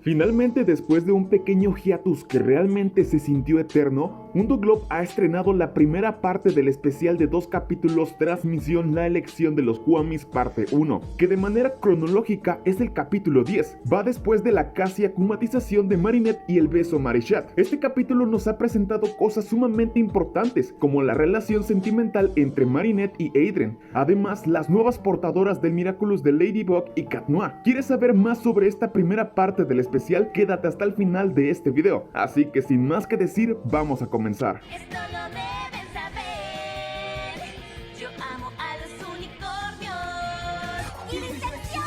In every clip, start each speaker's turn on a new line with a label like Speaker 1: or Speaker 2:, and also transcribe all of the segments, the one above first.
Speaker 1: Finalmente, después de un pequeño hiatus que realmente se sintió eterno, Mundo Globe ha estrenado la primera parte del especial de 2 capítulos Transmisión La elección de los Kwamis parte 1, que de manera cronológica es el capítulo 10, va después de la casi akumatización de Marinette y el beso Marishat. Este capítulo nos ha presentado cosas sumamente importantes, como la relación sentimental entre Marinette y Adrien, además las nuevas portadoras del Miraculous de Ladybug y Cat Noir. ¿Quieres saber más sobre esta primera parte del especial? Quédate hasta el final de este video, así que sin más que decir, vamos a comenzar.
Speaker 2: Esto lo deben saber. Yo amo a los unicornios. ¡Iniciación!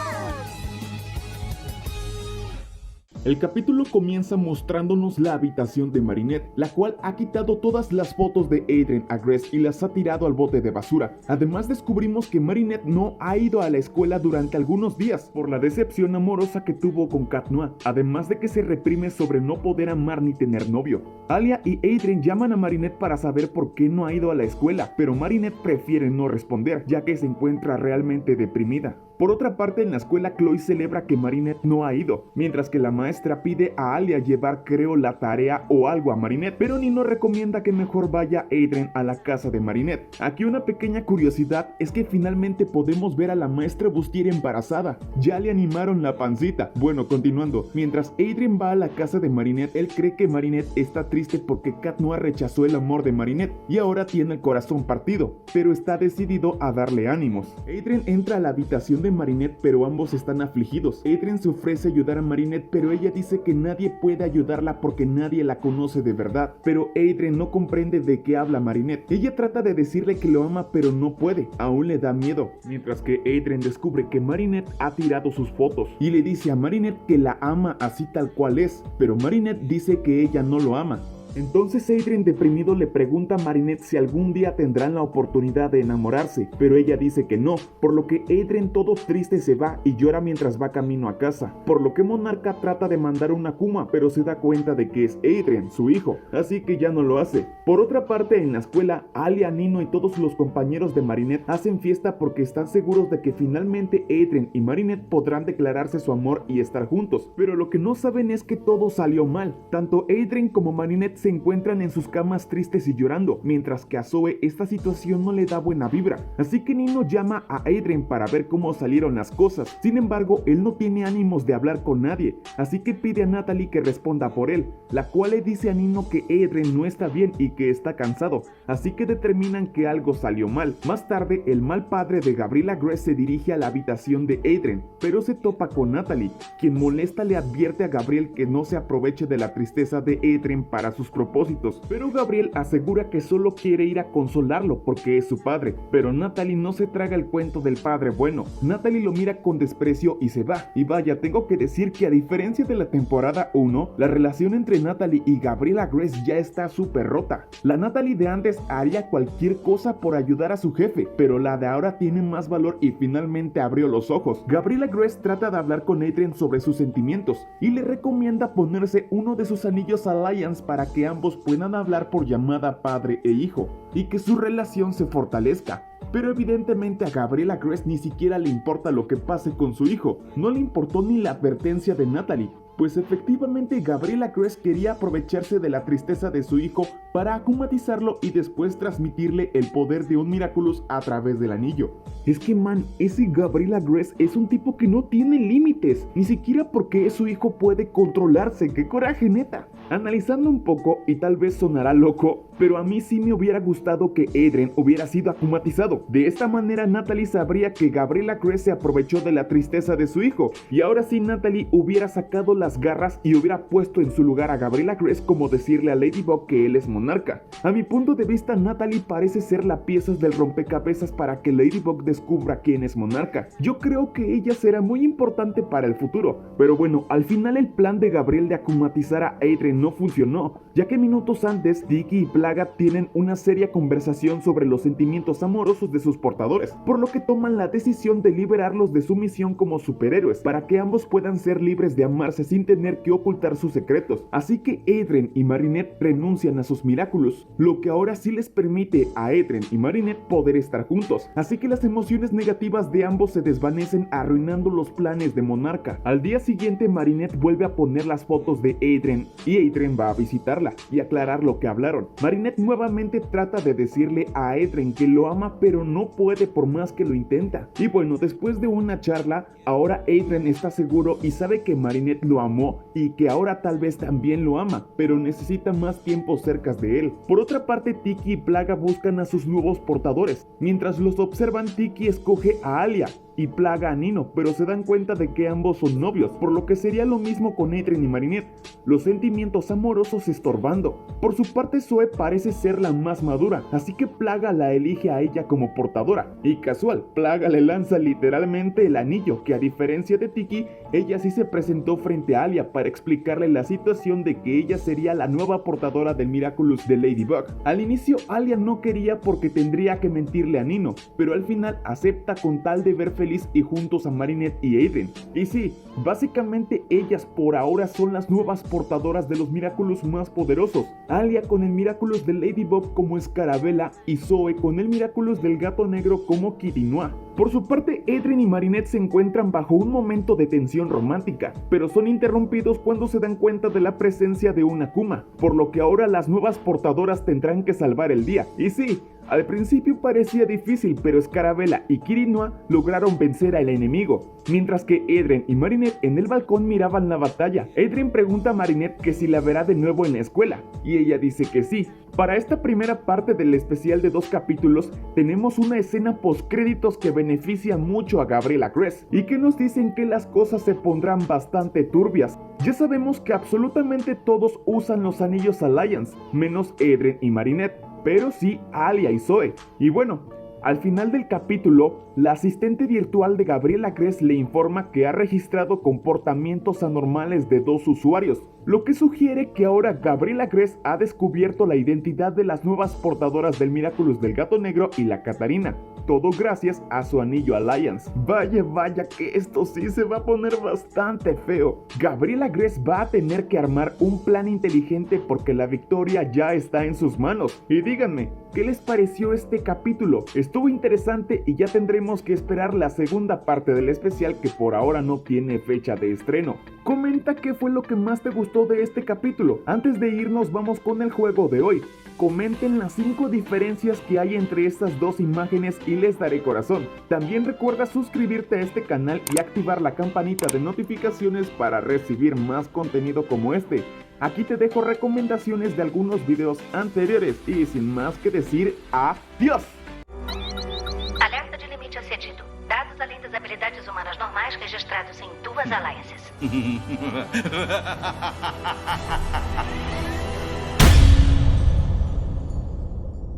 Speaker 1: El capítulo comienza mostrándonos la habitación de Marinette, la cual ha quitado todas las fotos de Adrien a Grace y las ha tirado al bote de basura. Además descubrimos que Marinette no ha ido a la escuela durante algunos días por la decepción amorosa que tuvo con Cat Noir, además de que se reprime sobre no poder amar ni tener novio. Alia y Adrien llaman a Marinette para saber por qué no ha ido a la escuela, pero Marinette prefiere no responder, ya que se encuentra realmente deprimida. Por otra parte, en la escuela Chloe celebra que Marinette no ha ido, mientras que la maestra pide a Alia llevar la tarea o algo a Marinette, pero Nino recomienda que mejor vaya Adrien a la casa de Marinette. Aquí una pequeña curiosidad es que finalmente podemos ver a la maestra Bustier embarazada, ya le animaron la pancita. Bueno, continuando, mientras Adrien va a la casa de Marinette, él cree que Marinette está triste porque Cat Noir rechazó el amor de Marinette y ahora tiene el corazón partido, pero está decidido a darle ánimos. Adrien entra a la habitación de Marinette, pero ambos están afligidos. Adrien se ofrece a ayudar a Marinette, pero ella dice que nadie puede ayudarla porque nadie la conoce de verdad. Pero Adrien no comprende de qué habla Marinette. Ella trata de decirle que lo ama, pero no puede, aún le da miedo. Mientras que Adrien descubre que Marinette ha tirado sus fotos y le dice a Marinette que la ama así tal cual es, pero Marinette dice que ella no lo ama. Entonces Adrien deprimido le pregunta a Marinette si algún día tendrán la oportunidad de enamorarse, pero ella dice que no, por lo que Adrien todo triste se va y llora mientras va camino a casa, por lo que Monarca trata de mandar una Kuma, pero se da cuenta de que es Adrien, su hijo, así que ya no lo hace. Por otra parte, en la escuela, Alia, Nino y todos los compañeros de Marinette hacen fiesta porque están seguros de que finalmente Adrien y Marinette podrán declararse su amor y estar juntos, pero lo que no saben es que todo salió mal. Tanto Adrien como Marinette se encuentran en sus camas tristes y llorando, mientras que a Zoe esta situación no le da buena vibra, así que Nino llama a Adrien para ver cómo salieron las cosas. Sin embargo, él no tiene ánimos de hablar con nadie, así que pide a Natalie que responda por él, la cual le dice a Nino que Adrien no está bien y que está cansado, así que determinan que algo salió mal. Más tarde, el mal padre de Gabriela Grace se dirige a la habitación de Adrien, pero se topa con Natalie, quien molesta le advierte a Gabriel que no se aproveche de la tristeza de Adrien para sus propósitos, pero Gabriel asegura que solo quiere ir a consolarlo porque es su padre, pero Natalie no se traga el cuento del padre bueno. Natalie lo mira con desprecio y se va, y vaya, tengo que decir que a diferencia de la temporada 1, la relación entre Natalie y Gabriela Grace ya está súper rota. La Natalie de antes haría cualquier cosa por ayudar a su jefe, pero la de ahora tiene más valor y finalmente abrió los ojos. Gabriela Grace trata de hablar con Adrien sobre sus sentimientos y le recomienda ponerse uno de sus anillos Alliance para que ambos puedan hablar por llamada padre e hijo y que su relación se fortalezca. Pero evidentemente a Gabriela Grace ni siquiera le importa lo que pase con su hijo, no le importó ni la advertencia de Natalie, pues efectivamente Gabriela Grace quería aprovecharse de la tristeza de su hijo para akumatizarlo y después transmitirle el poder de un Miraculous a través del anillo. Es que man, ese Gabriela Grace es un tipo que no tiene límites, ni siquiera porque su hijo puede controlarse. ¡Qué coraje, neta! Analizando un poco, y tal vez sonará loco, pero a mí sí me hubiera gustado que Adrien hubiera sido akumatizado. De esta manera Natalie sabría que Gabriela Grace se aprovechó de la tristeza de su hijo, y ahora sí Natalie hubiera sacado las garras y hubiera puesto en su lugar a Gabriela Grace como decirle a Ladybug que él es monarca. A mi punto de vista, Natalie parece ser la pieza del rompecabezas para que Ladybug descubra quién es monarca. Yo creo que ella será muy importante para el futuro, pero bueno, al final el plan de Gabriel de akumatizar a Adrien no funcionó, ya que minutos antes Tiki y Plaga tienen una seria conversación sobre los sentimientos amorosos de sus portadores, por lo que toman la decisión de liberarlos de su misión como superhéroes, para que ambos puedan ser libres de amarse sin tener que ocultar sus secretos. Así que Adrien y Marinette renuncian a sus Miraculous, lo que ahora sí les permite a Adrien y Marinette poder estar juntos, así que las emociones negativas de ambos se desvanecen, arruinando los planes de Monarca. Al día siguiente Marinette vuelve a poner las fotos de Adrien y Adrien va a visitarla y aclarar lo que hablaron. Marinette nuevamente trata de decirle a Adrien que lo ama, pero no puede por más que lo intenta. Y bueno, después de una charla, ahora Adrien está seguro y sabe que Marinette lo amó y que ahora tal vez también lo ama, pero necesita más tiempo cerca de él. Por otra parte, Tiki y Plaga buscan a sus nuevos portadores. Mientras los observan, Tiki escoge a Alia y Plaga a Nino, pero se dan cuenta de que ambos son novios, por lo que sería lo mismo con Adrien y Marinette, los sentimientos amorosos estorbando. Por su parte, Zoe parece ser la más madura, así que Plaga la elige a ella como portadora, y casual, Plaga le lanza literalmente el anillo, que a diferencia de Tiki, ella sí se presentó frente a Alia para explicarle la situación de que ella sería la nueva portadora del Miraculous de Ladybug. Al inicio, Alia no quería porque tendría que mentirle a Nino, pero al final acepta con tal de ver feliz y juntos a Marinette y Adrien. Y sí, básicamente ellas por ahora son las nuevas portadoras de los Miraculous más poderosos. Alia con el Miraculous de Ladybug como Escarabela y Zoe con el Miraculous del Gato Negro como Kitty Noir. Por su parte, Adrien y Marinette se encuentran bajo un momento de tensión romántica, pero son interrumpidos cuando se dan cuenta de la presencia de una Akuma, por lo que ahora las nuevas portadoras tendrán que salvar el día. Y sí, al principio parecía difícil, pero Escarabela y Kitty Noir lograron vencer al enemigo, mientras que Adrien y Marinette en el balcón miraban la batalla. Adrien pregunta a Marinette que si la verá de nuevo en la escuela, y ella dice que sí. Para esta primera parte del especial de 2 capítulos, tenemos una escena postcréditos que beneficia mucho a Gabriela Crest, y que nos dicen que las cosas se pondrán bastante turbias. Ya sabemos que absolutamente todos usan los anillos Alliance, menos Adrien y Marinette, pero sí Alia y Zoe. Y bueno, al final del capítulo, la asistente virtual de Gabriela Crest le informa que ha registrado comportamientos anormales de 2 usuarios, lo que sugiere que ahora Gabriela Crest ha descubierto la identidad de las nuevas portadoras del Miraculous del Gato Negro y la Catarina, todo gracias a su anillo Alliance. Vaya que esto sí se va a poner bastante feo. Gabriela Crest va a tener que armar un plan inteligente porque la victoria ya está en sus manos. Y díganme, ¿qué les pareció este capítulo? Estuvo interesante y ya tendremos que esperar la segunda parte del especial, que por ahora no tiene fecha de estreno. Comenta qué fue lo que más te gustó de este capítulo. Antes de irnos, vamos con el juego de hoy. Comenten las 5 diferencias que hay entre estas 2 imágenes y les daré corazón. También recuerda suscribirte a este canal y activar la campanita de notificaciones para recibir más contenido como este. Aquí te dejo recomendaciones de algunos videos anteriores y sin más que decir, ¡adiós!
Speaker 3: Alerta de limite acedido. Dados além das habilidades humanas normais registrados em 2 alliances.